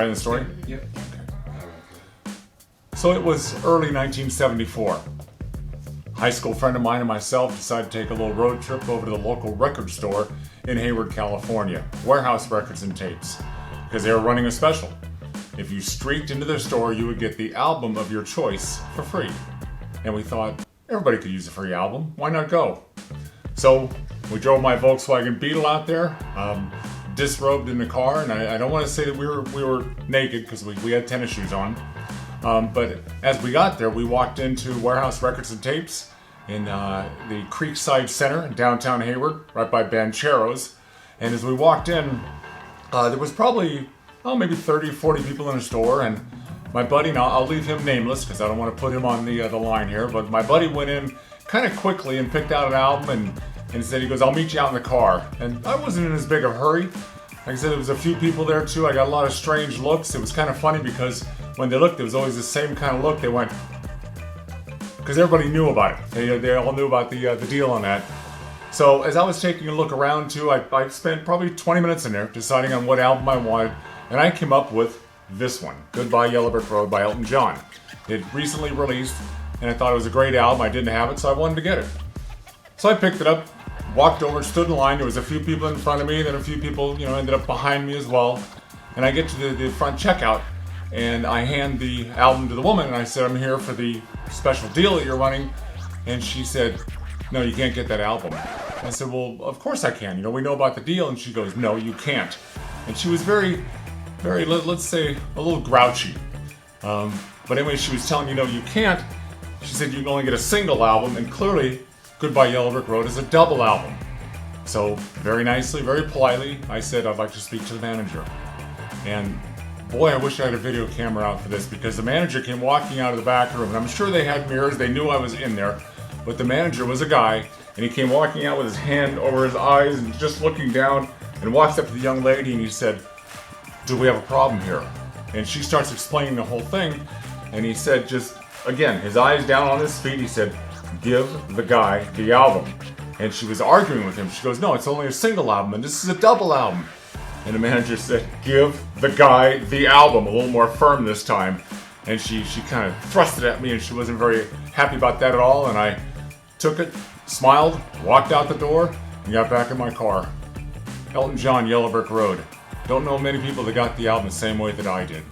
right in the story? Yep. So it was early 1974. High school friend of mine and myself decided to take a little road trip over to the local record store in Hayward, California, Warehouse Records and Tapes, because they were running a special. If you streaked into their store, you would get the album of your choice for free. And we thought, everybody could use a free album, why not go? So we drove my Volkswagen Beetle out there, disrobed in the car, and I don't want to say that we were naked because we had tennis shoes on. But as we got there, we walked into Warehouse Records and Tapes in the Creekside Center in downtown Hayward, right by Bancheros. And as we walked in, there was probably, maybe 30, 40 people in the store. And my buddy, now I'll leave him nameless because I don't want to put him on the line here, but my buddy went in kind of quickly and picked out an album and said, he goes, I'll meet you out in the car. And I wasn't in as big a hurry. Like I said, there was a few people there too. I got a lot of strange looks. It was kind of funny because when they looked, it was always the same kind of look. They went, because everybody knew about it. They all knew about the deal on that. So as I was taking a look around too, I spent probably 20 minutes in there deciding on what album I wanted. And I came up with this one, Goodbye Yellow Brick Road by Elton John. It recently released and I thought it was a great album. I didn't have it, so I wanted to get it. So I picked it up, walked over, stood in line. There was a few people in front of me, then a few people, ended up behind me as well. And I get to the front checkout, and I hand the album to the woman, and I said, I'm here for the special deal that you're running. And she said, no, you can't get that album. I said, well, of course I can. We know about the deal. And she goes, no, you can't. And she was very, very, let's say, a little grouchy. But anyway, she was telling me, no, you can't. She said you can only get a single album, and clearly Goodbye Yellow Brick Road is a double album. So very nicely, very politely, I said I'd like to speak to the manager. And boy, I wish I had a video camera out for this, because the manager came walking out of the back room, and I'm sure they had mirrors, they knew I was in there, but the manager was a guy, and he came walking out with his hand over his eyes and just looking down, and walks up to the young lady and he said, do we have a problem here? And she starts explaining the whole thing, and he said, just again, his eyes down on his feet, he said, give the guy the album. And she was arguing with him. She goes, no, it's only a single album, and this is a double album. And the manager said, give the guy the album, a little more firm this time. And she kind of thrust it at me, and she wasn't very happy about that at all. And I took it, smiled, walked out the door, and got back in my car. Elton John, Yellow Brick Road. Don't know many people that got the album the same way that I did.